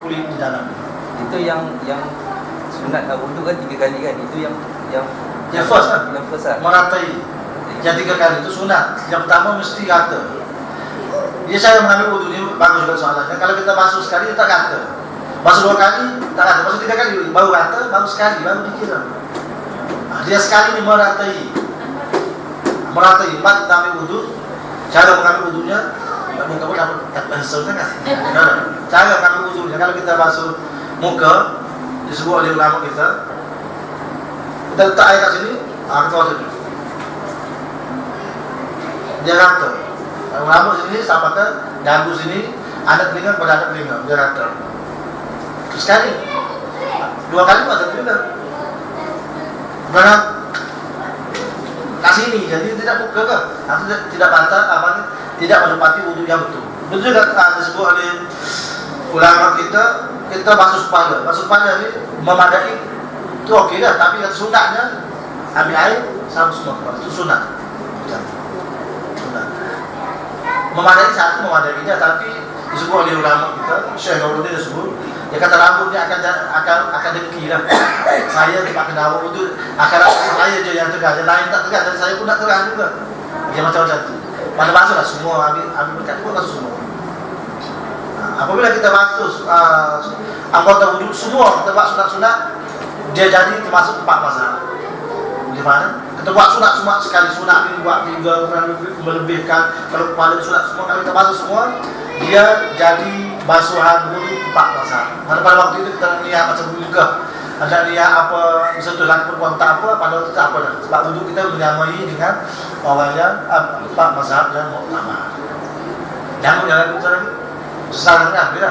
kulit di dalam. Itu yang sunat wudhu kan 3 kali kan, itu yang first kan? Yang first kan? Meratai. Yang 3 kali itu sunat. Yang pertama mesti rata. Dia cara mengambil wudhu ni bagus juga soalannya. Kalau kita basuh sekali kita rata. Basuh 2 kali tak rata. Basuh 3 kali baru rata, baru sekali baru dikira. Dia sekali ni meratai. Meratai. 4 kita ambil wudhu. Cara mengambil wudhunya, kamu dapat pensel kan? Cara mengambil wudhunya, kalau kita basuh muka disebut oleh ulama kita letak air kat sini, kita basuh sini. Dia rata. Rambut sini sampai ke dagu sini, ada telinga pada ada telinga, dia rata. Terus sekali, 2 kali pun ada telinga. Berat kat sini, jadi tidak buka ke? Atau tidak batal, amalnya tidak menepati wudhu yang betul. Betul juga disebut oleh ulama kita basuh kepala. Basuh kepala ni memadai, itu okey dah. Tapi yang sunatnya ambil air sama semua kepala, itu sunat. Sunat. Memadai satu memadai dia, tapi disebut oleh ulama kita, Syekh Nurdin disebut, dia kata rambut dia akan dengki lah. Saya tempat kena awak itu akan saya je yang tegak, yang lain tak tegak, dan saya pun tak tegak juga. Dia macam-macam tu. Mana basuh lah semua, ambil berkat pun basuh semua. Apabila kita basuh anggota wudhu semua, kita buat sunat-sunat, dia jadi termasuk 4 mazhab. Di mana? Kita buat sunat semua sekali sunat ni buat 3 melebihkan. Kalau kepala sunat semua, kalau kita basuh semua, dia jadi basuhan wudhu 4 mazhab. Mana pada waktu itu kita niat macam muka, ada niat apa, misalnya laki perempuan tak apa, pada waktu itu tak apa dah. Sebab wudhu kita menyamai dengan orang yang 4 mazhab dan muktamar. Jangan kita lagi sesaran kan, bila?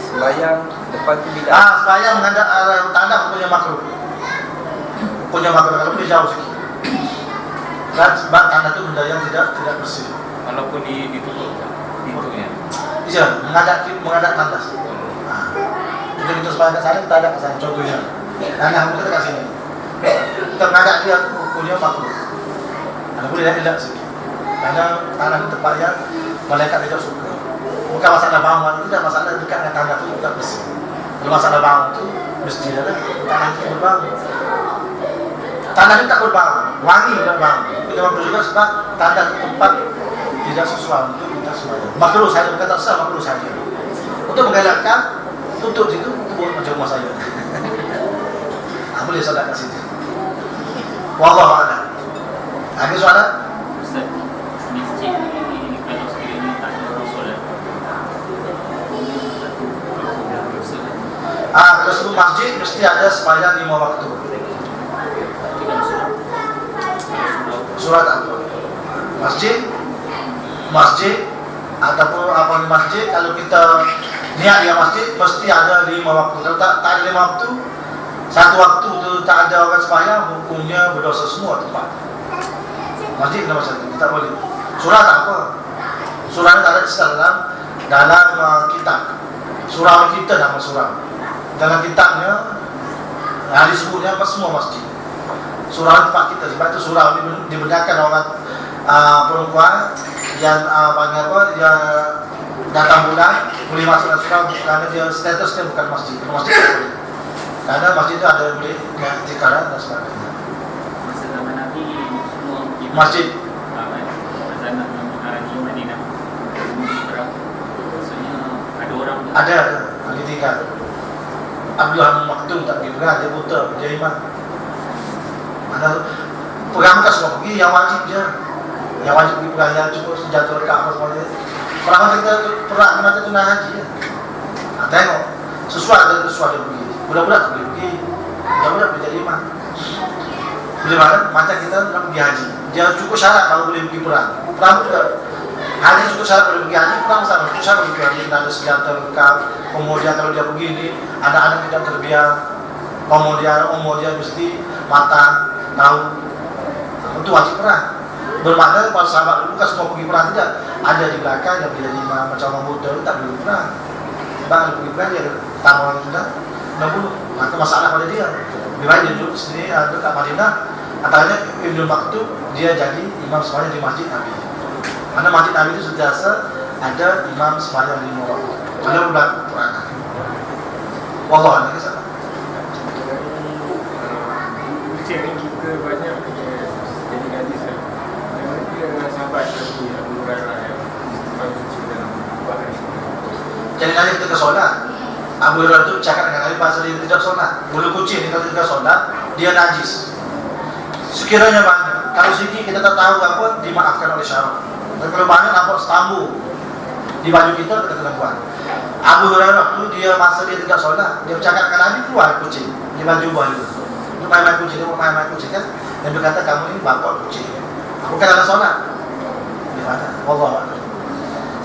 Sembayang depan tu bila? Sembayang menghadap arah tanah punya makruh. Punya makruh kalau boleh jauh sikit. Dan sebab tanah itu benda yang tidak bersih. Walaupun ditutup pintunya. Iya, menghadap tandas. Jadi kita sembahyang kat sana, kita ada kat sana contohnya. Tanah kita kat sini. Kita menghadap dia punya makruh. Ada boleh elak sikit. Karena tanah itu tempat yang malaikat tidak suka. Bukan masalah bangun itu, dah masalah dekat dengan tanah itu tak bersih. Kalau masalah bangun itu mesti dah tanah itu berbau. Tanah itu tak berbau, wangi tak bau. Kita makruh juga sebab tanah itu tempat tidak sesuai untuk kita sembahyang. Makruh saja, bukan tak sah, makruh saja. Untuk mengelakkan tutup situ, itu buat macam rumah saya. Boleh solat kat situ. Wallahu a'lam. Ada soalan? Ustaz, masjid ni kalau sekiranya tak ada orang solat, Kalau sebelum masjid mesti ada sembahyang 5 waktu. Surat apa? Masjid ataupun apa di masjid, kalau kita niat di masjid mesti ada 5 waktu. Kalau tak ada 5 waktu, 1 waktu tu tak ada orang sembahyang, hukumnya berdosa semua tempat. Masjid kena macam tu, kita boleh. Surah tak apa. Surah tak ada dalam kitab. Surah kita nama surah. Dalam kitabnya disebutnya apa semua masjid. Surah tempat kita. Sebab itu surah dibenarkan orang perempuan yang panggil apa, yang datang bulan boleh masuk dalam surah kerana dia statusnya bukan masjid. Masjid tak boleh. Karena masjid itu ada boleh zikaran dan sebagainya. masa zaman Nabi semua Masjid zaman Nabi Madinah berapa? Maksudnya ada orang ada ahli tinggal. Abdullah Maktum tak pergi pegang, dia buta, dia iman. Mana pegang bukan semua pergi, yang wajib je. Yang wajib pergi pegang, yang cukup senjata dekat apa semua. Perang kita perang mata tunai haji ya. Tengok sesuai dengan sesuai dia pergi. Budak-budak tak boleh pergi, budak-budak boleh jadi imam. Boleh mana? Macam kita nak pergi haji, dia cukup syarat kalau boleh pergi perang. Perang juga haji cukup syarat boleh pergi haji, perang sama cukup syarat boleh pergi haji. Kita ada senjata lengkap. Kemudian kalau dia pergi ni, anak-anak tidak terbiar. Kemudian umur dia mesti matang, tahu. Itu wajib perang. Bermakna para sahabat dulu kan semua pergi perang tidak. Ada di belakang yang boleh jadi imam, macam orang Buddha tak boleh perang. Sebab kalau pergi perang dia tahu orang sudah 60. Maka masalah pada dia. Lebih baik dia duduk sini dekat Madinah. Antaranya Ibnu Maktum, dia jadi imam sembahyang di Masjid Nabi. Mana Masjid Nabi itu sentiasa ada imam sembahyang 5 waktu. Kalau berlaku perangan. Wallah lagi salah. Kecil ni kita banyak jadi gaji saya. Yang dia sahabat lagi Abu Hurairah yang berkunci dalam bahaya. Jadi Nabi ketika solat, Abu Hurairah itu cakap dengan Nabi pasal dia tidak solat. Bulu kucing ni kalau tidak solat, dia najis. Sekiranya banyak, kalau sedikit kita tak tahu apa, dimaafkan oleh syarak. Dan kalau banyak nampak stambu di baju kita kena buat. Abu Hurairah tu dia masa dia tidak solat, dia bercakap dengan Nabi keluar kucing di baju baju. Dia main-main kucing, dia main-main kucing kan. Dan dia kata kamu ni bapak kucing. Aku kan ada solat. Di mana? Wallah.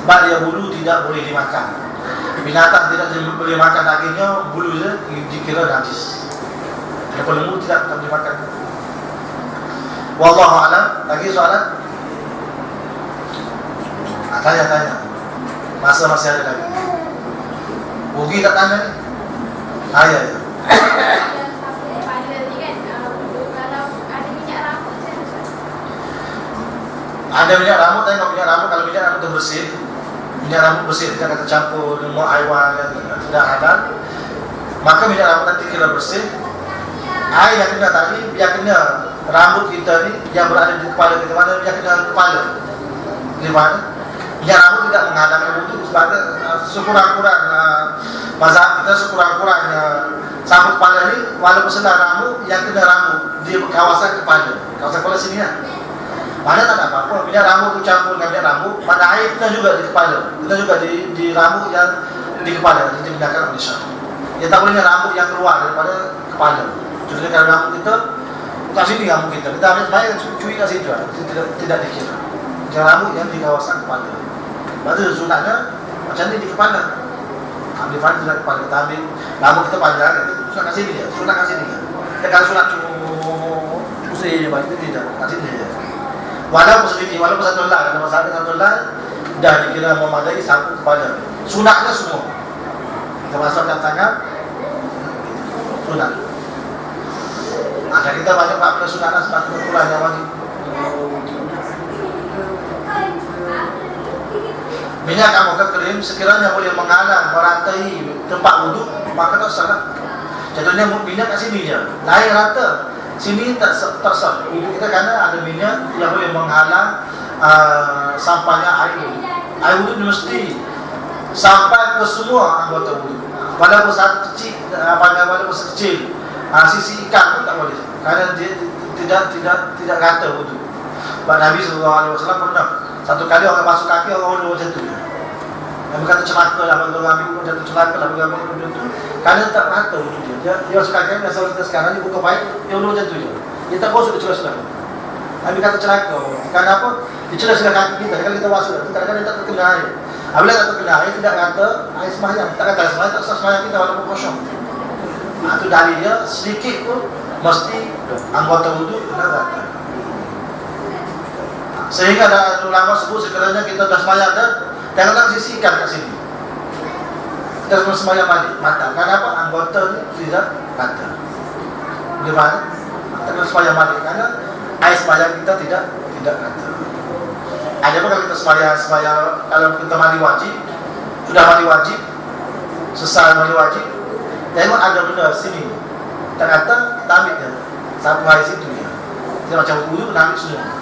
Sebab dia bulu tidak boleh dimakan. Binatang tidak boleh makan dagingnya, bulu dia dikira najis. Kalau lembu tidak boleh makan. Wallahu a'lam. Lagi soalan? Tanya. Masa masih ada lagi. Bugi tak tanya ni? Ya. Ada minyak rambut, tengok minyak rambut. Kalau minyak rambut itu bersih, minyak rambut bersih, tidak tercampur dengan haiwan yang tidak halal, maka minyak rambut nanti kira bersih. Air yang kena tadi, yang kena rambut kita ni, yang berada di kepala kita, mana yang kena kepala, di mana? Minyak rambut tidak menghalangi wudhu, sebab sekurang-kurang mazhab kita sekurang-kurangnya sambut kepala ni, walaupun sedang rambut, yang kena rambut di kawasan kepala sini lah. Mana tak ada apa-apa, minyak rambut tu campur dengan minyak rambut, mana air kena juga di kepala, kena juga di rambut yang di kepala, jadi digunakan oleh syarah. Ya tak bolehnya rambut yang keluar daripada kepala. Contohnya kalau rambut kita, bukan sini rambut kita ambil sebaik, cuci kat situ, tidak dikira. Jangan rambut yang di kawasan kepala. Lepas tu sunatnya, macam ni di kepala. Ambil faham sunat kepala, kita ambil rambut kita panjang, sunat kat sini je, sunat kat sini je. Kalau sunat pusing je balik, tidak, kat sini je. Walaupun sedikit, walaupun satu helai, ada masalah dengan satu helai, dah dikira memadai satu kepala. Sunatnya semua. Kita masukkan tangan, sunat. Ada kita banyak pakai sunat sebab itu kurang yang wajib. Minyak kamu krim sekiranya boleh menghalang, merantai tempat wuduk, maka tak salah. Contohnya minyak kat sini je, lain rata. Sini tak tersal. Wuduk kita kerana ada minyak yang boleh menghalang sampainya air wuduk. Air wuduk mesti sampai ke semua anggota wuduk. Walaupun satu kecil, walaupun sekecil sisi ikan pun tak boleh. Kerana dia tidak rata wuduk. Sebab Nabi SAW pernah satu kali orang basuh kaki, orang macam tu. Yang berkata celaka lah, bagi orang ambil macam tu, celaka lah bagi orang ambil macam tu. Kerana tak rata wuduk dia. Dia basuh kaki, biasa kita sekarang ni buka baik, dia wuduk macam tu je. Dia tak basuh, dia celah-celah. Nabi kata celaka. Kerana apa? Dia celah-celah kaki kita. Kalau kita basuh, kadang-kadang dia tak terkena air. Apabila tak terkena air, tidak rata air sembahyang. Tak kata sembahyang, tak sah sembahyang kita walaupun kosong. Itu dalil dia, sedikit pun mesti anggota wuduk kena rata. Sehingga ada ulama sebut sekiranya kita dah sembahyang dah, janganlah sisihkan kat sini. Kita semua sembahyang balik, mata. Kenapa? Anggota ni tidak rata. Boleh faham? Kita kena sembahyang balik kerana air sembahyang kita tidak rata. Ada apa kalau kita sembahyang, kalau kita mandi wajib, sudah mandi wajib, selesai mandi wajib, tengok ada benda sini tak rata, kita ambil je satu hari situ je. Dia macam wudhu, kita ambil semua.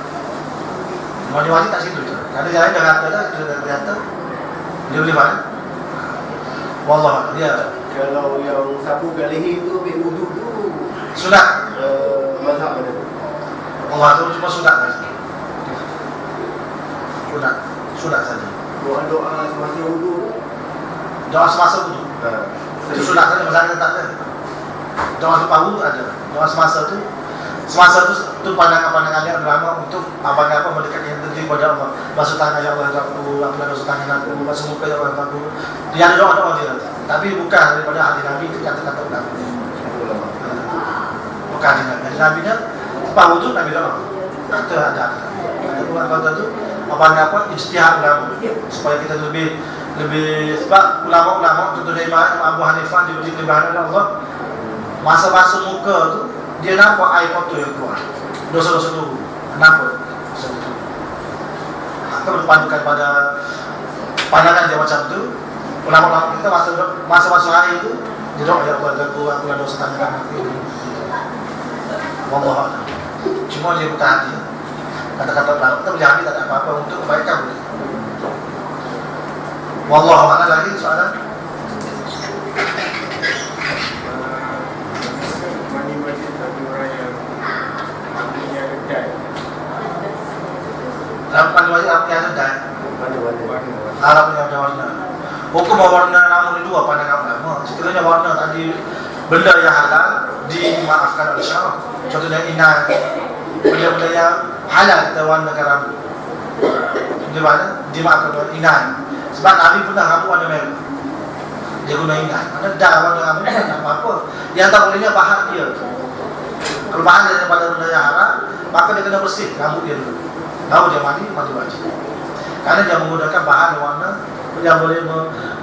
Mandi wajib tak situ je. Kerana jalan dah rata dah, kita dah rata. Dia boleh faham? Wallah, dia kalau yang sapu kat leher tu ambil wuduk tu sunat. mazhab mana tu? Allah tu cuma sunat saja. Sunat saja. Doa-doa semasa wuduk tu? Doa semasa wuduk. Itu sunat saja, masalah tak ada. Doa lepas wuduk ada. Doa semasa tu pandangan-pandangan yang ulama untuk apa-apa mendekati yang terjadi kepada Allah. Basuh tangan ya Allah aku, basuh tangan aku, basuh muka ya Allah aku. Dia ada doa-doa dia. Tapi bukan daripada hadis Nabi, itu kata-kata ulama. Bukan hadis Nabi. Hadis Nabi-nya lepas wuduk Nabi doa. Itu ada. Ada ulama tu apa-apa ijtihad ulama supaya kita lebih sebab ulama-ulama contohnya Imam Abu Hanifah diberi kelebihan oleh Allah. Masa basuh muka tu dia nampak air kotor yang keluar, dosa-dosa tu nampak dosa tu. Maka berpandukan pada pandangan dia macam tu. Ulama-ulama kita masa basuh air tu Jadi ya Allah aku ada dosa tangan aku ini. Wallah. Cuma dia buka hati. Kata-kata belakang kita berjanji tak ada apa-apa untuk kebaikan boleh. Wallah, mana lagi soalan? Mani wajib bagi orang yang punya kedai. Rampan wajib apa yang ada? Mana-mana. Arab yang ada warna. Hukum warna namun dua pandangan ulama. Sekiranya warna tadi benda yang halal dimaafkan oleh syarak. Contohnya inang, benda-benda yang halal kita warnakan rambut. Dimaafkan oleh inang. Sebab Nabi pernah rambut warna merah. Dia guna inang. Mana dah warna rambut tak apa-apa. Yang tak bolehnya bahan dia. Kalau bahan dia daripada benda yang haram, maka dia kena bersih rambut dia dulu. Baru dia mandi wajib. Karena dia menggunakan bahan warna yang boleh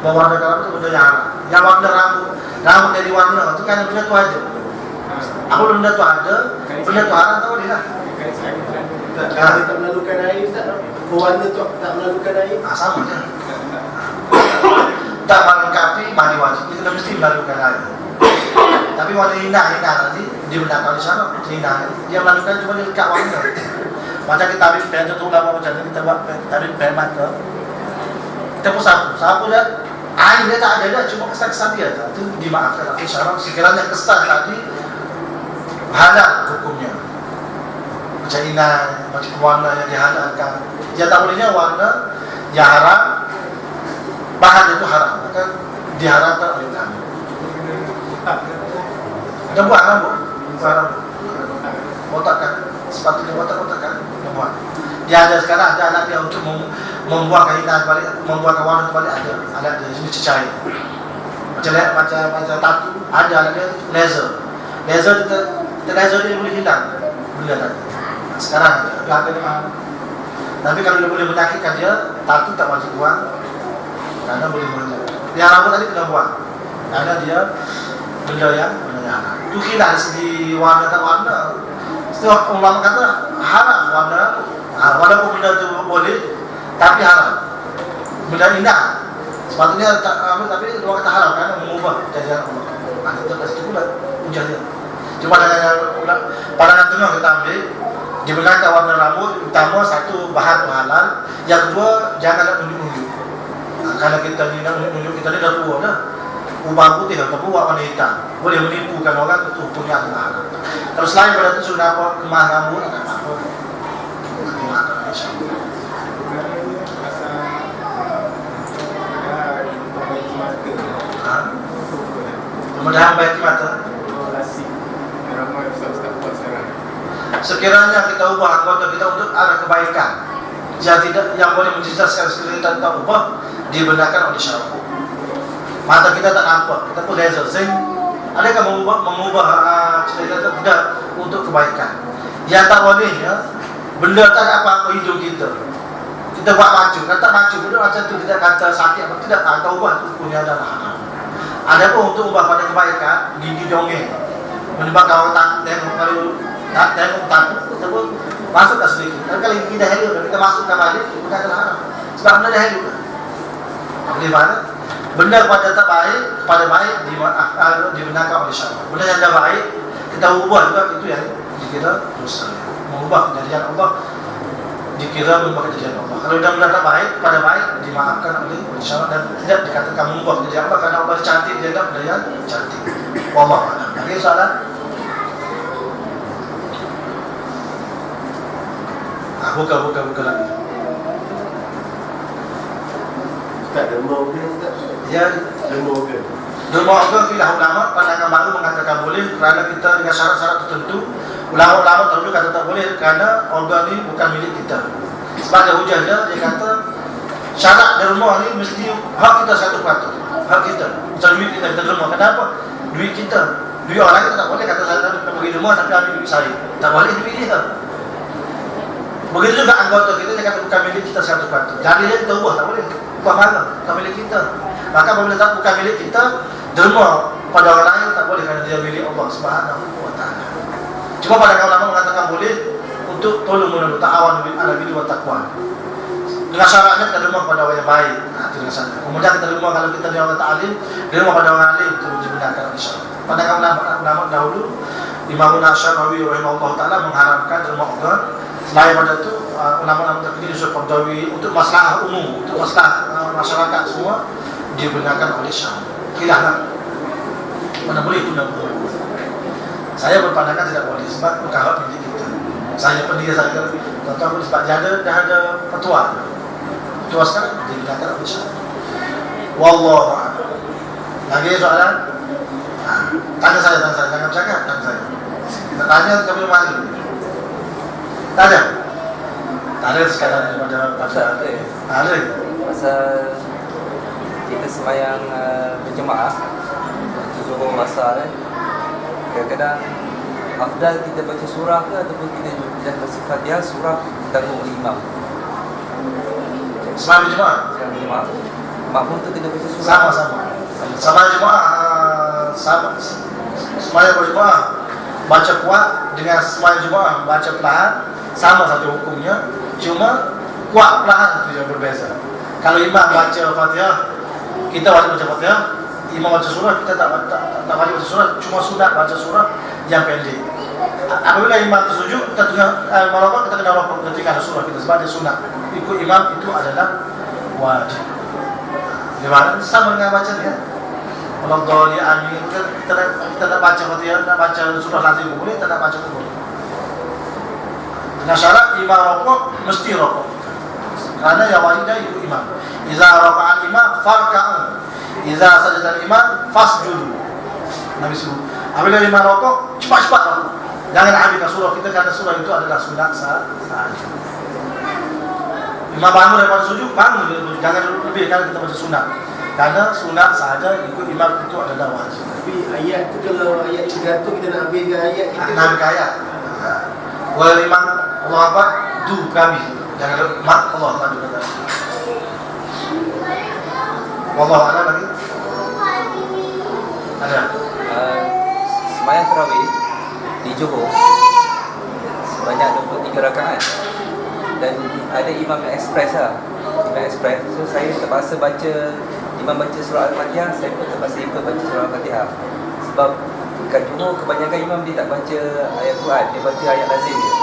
mewarnakan rambut itu benda yang haram. Yang warna rambut dari warna itu kan benda tu aja. Apa benda tu ada, benda tu haram tak boleh lah. Kalau tak melalukan air, Ustaz, pewarna tu tak melalukan air. Sama je. Tak melengkapi mandi wajib, kita mesti melalukan air. Tapi warna indah tadi dibenarkan oleh syarak. Dia melalukan cuma dia dekat warna. Macam kita ambil pen, contoh ulama macam ni, kita buat ambil pen mata, kita pun sapu dia, air dia tak ada dah, cuma kesan-kesan dia, itu dimaafkan oleh syarak. Sekiranya kesan tadi halal hukumnya, macam inang, macam warna yang dihalalkan, dia tak bolehnya warna yang haram, bahan itu haram, maka diharamkan oleh kami. Dia buat rambut, botakkan, sepatutnya botak-botakkan, dia buat. Dia ada sekarang, ada alat dia untuk membuatkan inang balik, membuatkan warna balik, ada alat dia, jenis cecair. Macam tatu, ada alat dia, laser. Laser dia boleh hilang benda tadi. Sekarang harga dia mahal. Tapi kalau dia boleh menyakitkan dia, tatu tak wajib buang, karena boleh menghilang. Yang rambut tadi kena buang, karena dia benda yang haram. Itu hilang segi warna tak warna. Setelah ulama kata haram warna, walaupun benda itu boleh, tapi haram. Benda indah, sepatutnya tak tapi orang kata haram karena mengubah jajaran Allah. Ada terkait pula hujahnya. Cuma dengan pandangan tengah kita ambil, dibenarkan warna rambut utama satu bahan halal, yang kedua janganlah unjuk-unjuk. Kalau kita ni nak unjuk kita ni dah tua dah. Ubah putih atau warna hitam boleh menipukan orang, itu hukumnya adalah haram. Kalau selain pada itu sudah apa kemah rambut tak apa. InsyaAllah. Kemudahan baik mata. Sekiranya kita ubah anggota kita untuk arah kebaikan, yang boleh menjelaskan sekiranya kita tak ubah, dibenarkan oleh syarak. Mata kita tak nampak, kita pun laser sing. Adakah mengubah cerita itu? Tidak, untuk kebaikan. Yang tak boleh ya, benda tak ada apa-apa hidup kita. Kita buat maju, kata maju, benda macam tu kita kata sakit apa tidak, tak ubah itu punya adalah haram. Adapun untuk ubah pada kebaikan, gigi jongeng, menyebabkan orang tak tengok, kalau tak tengok takut, kita pun masukkan sedikit. Tapi kalau gigi dah hidup, kita masukkan balik, bukan adalah haram. Sebab benda dah hidup. Boleh mana? Benda kepada tak baik, kepada baik dibenarkan oleh syarak. Benda yang tak baik, kita ubah juga, itu yang dikira dosa. Mengubah kejadian Allah, dikira mengubah kejadian Allah. Kalau benda tak baik, kepada baik dimaafkan oleh syarak dan tidak dikatakan mengubah kejadian Allah, karena Allah cantik, dia tak benda yang cantik. Wallahu a'lam. Lagi soalan? Buka lagi. Ustaz, derma ke Ustaz? Ya, Derma ke? derma ke filah ulama pandangan baru mengatakan boleh kerana kita dengan syarat-syarat tertentu. Ulama-ulama tertentu kata tak boleh kerana organ ni bukan milik kita. Sebab ada hujahnya, dia kata syarat derma ni mesti hak kita 100%. Hak kita. Macam duit kita derma. Kenapa? Duit kita. Duit orang kita tak boleh kata saya nak pergi derma tapi ambil duit saya. Tak boleh duit dia. Begitu juga anggota kita, dia kata bukan milik kita 100%. Jadi dia kita ubah, tak boleh. Ubah mana? Bukan milik kita. Maka apabila tak bukan milik kita, derma pada orang lain tak boleh kerana dia milik Allah Subhanahu wa taala. Cuma pada ulama mengatakan boleh untuk tolong menolong, ta'awun ala birri wa taqwa. Dengan syaratnya kita derma pada orang yang baik. Itu dengan syarat. Kemudian kita derma kalau kita dia orang tak alim, derma pada orang alim, itu dibenarkan pandangan ulama dahulu, Imam Nawawi rahimahullah taala mengharamkan dan mengatakan selain pada itu ulama-ulama terkini Yusuf Qaradawi untuk masalah umum, untuk masalah masyarakat semua dibenarkan oleh Syam. Khilaf mana boleh itu nak boleh. Saya berpandangan tidak boleh sebab perkara milik kita. Saya pendiri saya tuan-tuan sebab dia dah ada fatwa. Fatwa sekarang dibenarkan oleh Syam. Wallahu a'lam. Lagi soalan? Tanya saya, jangan cakap, tanya saya. Nak tanya kami mari. Tak ada? Tak ada sekarang daripada pasal ada. Ada. Pasal kita sembahyang berjemaah Zuhur masa kan, kadang-kadang afdal kita baca surah ke ataupun kita dah baca Fatihah, surah tanggung oleh imam. Semua berjemaah? Semua makmum tu kena baca surah. Sama jemaah, semaya berjemaah baca kuat dengan semaya jemaah baca perlahan sama satu hukumnya, cuma kuat perlahan itu yang berbeza. Kalau imam baca Fatihah, kita wajib baca Fatihah. Imam baca surah, kita tak wajib baca surah, cuma sunat baca surah yang pendek. Apabila imam tersujud, kita tengah merokok, kita kena rokok ketika ada surah kita sebab dia sunat. Ikut imam itu adalah wajib. Di mana sama dengan baca dia. Kalau dhali amin, kita tak baca Fatihah, nak baca surah lazim boleh, tak nak baca pun boleh. Dengan syarat imam rokok mesti rokok. Kerana yang wajibnya ikut imam. Iza raka'a imam farka'u. Iza sajada imam fasjudu. Nabi suruh. Apabila imam rokok, cepat-cepat rokok. Jangan habiskan surah kita kerana surah itu adalah sunat sahaja. Imam bangun daripada sujud, bangun. Jangan lebih kan kita baca sunat. Kerana sunat sahaja ikut imam itu adalah wajib. Tapi ayat tu kalau ayat itu gantung kita nak habiskan ayat kita. Nak habiskan ayat. Wal imam Allah Akbar, du kami. Jangan mak Allah Nabi kata. Wallahu a'lam lagi. Ada. Sembahyang tarawih di Johor sebanyak 23 rakaat dan ada imam yang express lah. Imam express. So saya terpaksa baca, imam baca surah Al-Fatihah, saya pun terpaksa ikut baca surah Al-Fatihah. Sebab kat Johor kebanyakan imam dia tak baca ayat Quran, dia baca ayat lazim dia.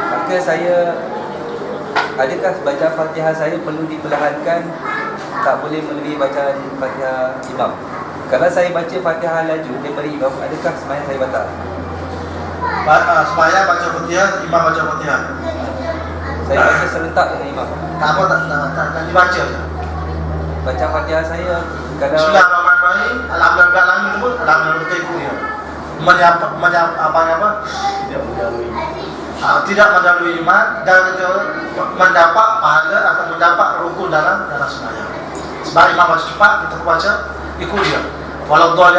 Maka saya, adakah baca Fatihah saya perlu diperlahankan, tak boleh melebihi bacaan Fatihah imam? Kalau saya baca Fatihah laju daripada imam, adakah sembahyang saya batal? Sembahyang baca Fatihah, imam baca Fatihah. Saya baca serentak dengan imam. Tak apa, tak dibaca je. Baca Fatihah saya kalau Bismillahirrahmanirrahim, alhamdulillah alamin pun alhamdulillah ikut dia. Tidak mendahului imam dan mendapat pahala atau mendapat rukun dalam sembahyang. Sebab imam baca cepat, kita baca ikut dia. Walau doa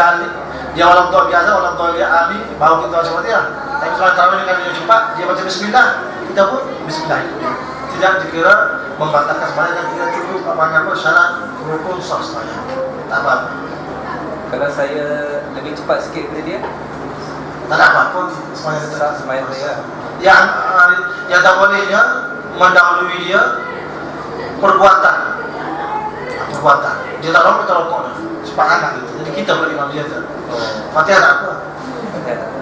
dia walau doa biasa, walau doa ali, baru kita baca Fatihah. Tapi solat tarawih kalau dia cepat, dia baca bismillah, kita pun bismillah ikut dia. Tidak dikira membatalkan sembahyang dan tidak cukup apa syarat rukun sah sembahyang. Tak apa. kalau saya lebih cepat sikit daripada dia, Tak ada apa pun sembahyang kita. sembahyang saya Yang tak bolehnya mendahului dia perbuatan. Dia tak rokok, kita rokok dah. Cepat anak gitu. Jadi kita boleh imam dia tu. Fatihah tak apa. Fatihah tak apa.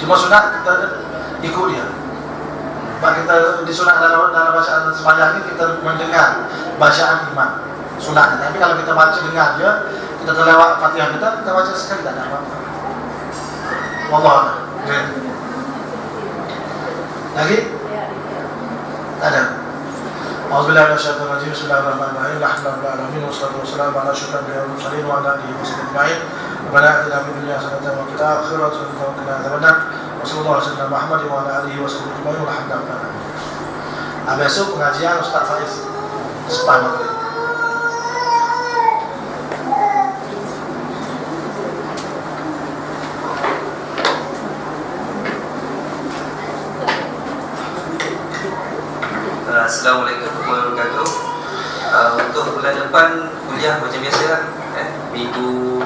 Cuma sunat kita ikut dia. Sebab kita disunat dalam bacaan sembahyang ni kita mendengar bacaan imam sunatnya. Tapi kalau kita baca dengar dia, kita terlewat Fatihah kita baca sekali tak ada apa-apa. Wallahu a'lam. Lagi? Tak ada. A'udzubillahi minasyaitonir rajim. Bismillahirrahmanirrahim. Alhamdulillahi alamin wassalatu wassalamu ala asyrafil anbiya'i wal mursalin wa ala alihi washabbihi ajma'in. Rabbana atina fid dunya hasanatan wa fil akhirati hasanatan wa qina adzabannar. Wassallallahu ala sayyidina Muhammad wa ala alihi washabbihi ajma'in. Alhamdulillah. Besok pengajian Ustaz Faiz sepanjang hari. Assalamualaikum warahmatullahi wabarakatuh. Untuk bulan depan kuliah macam biasa lah. Minggu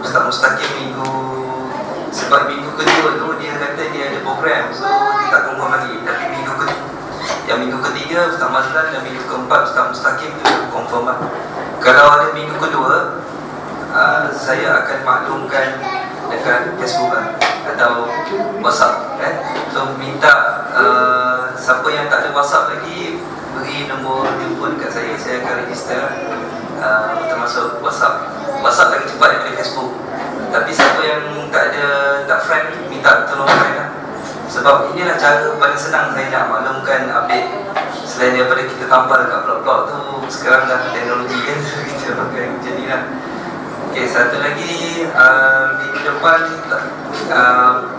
Ustaz Mustaqim minggu, sebab minggu kedua tu dia kata dia ada program, so dia tak confirm lagi. Tapi minggu ketiga Ustaz Mazlan dan minggu keempat Ustaz Mustaqim tu confirm lah. Kalau ada minggu kedua saya akan maklumkan dekat Facebook lah, atau WhatsApp kan. So minta siapa yang tak ada WhatsApp lagi, beri nombor telefon kat saya akan register termasuk WhatsApp lagi cepat daripada Facebook. Tapi siapa yang tak friend, minta tolong friend lah. Sebab inilah cara paling senang saya nak maklumkan update. Selain daripada kita tambal kat blog-blog tu, sekarang dah teknologi kan, kita pakai macam ni lah. Okay, satu lagi minggu depan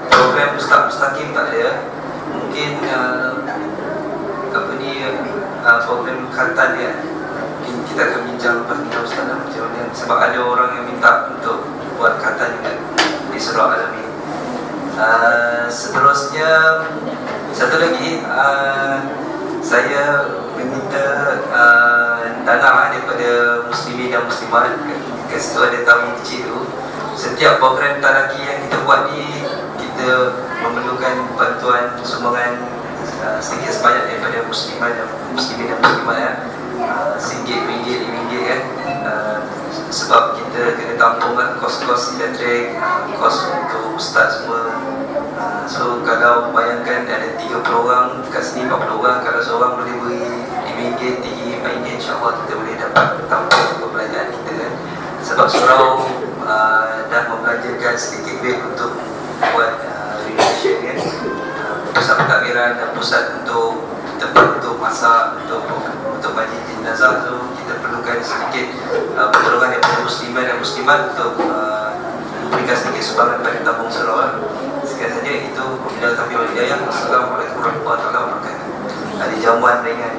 program Ustaz Mustaqim tak ada. Mungkin program khatam dia, mungkin kita akan bincang lepas dengan Ustaz lah macam mana. Sebab ada orang yang minta untuk buat khatam juga di Surah Al-Amin. Seterusnya, satu lagi, saya meminta dana daripada muslimin dan muslimat. Kat situ ada tabung kecil tu. Setiap program talaki yang kita buat ni, kita memerlukan bantuan sumbangan sedikit sebanyak daripada muslimin dan muslimat ya. RM1, RM2, RM5 kan. Sebab kita kena tampung kan kos-kos elektrik, kos untuk ustaz semua. So kalau bayangkan ada 30 orang, kat sini 40 orang, kalau seorang boleh beri RM5, RM3, RM4, insyaAllah kita boleh dapat tampung perbelanjaan kita kan. Sebab surau dah membelanjakan sedikit duit untuk buat renovation kan, pusat pentadbiran dan pusat untuk tempat untuk masak, untuk majlis jenazah tu. Kita perlukan sedikit pertolongan daripada muslimin dan muslimat untuk memberikan sedikit sumbangan pada tabung surau. Sekian saja, itu wabillahi taufiq wal hidayah. Assalamualaikum warahmatullahi wabarakatuh. Ada jamuan ringan.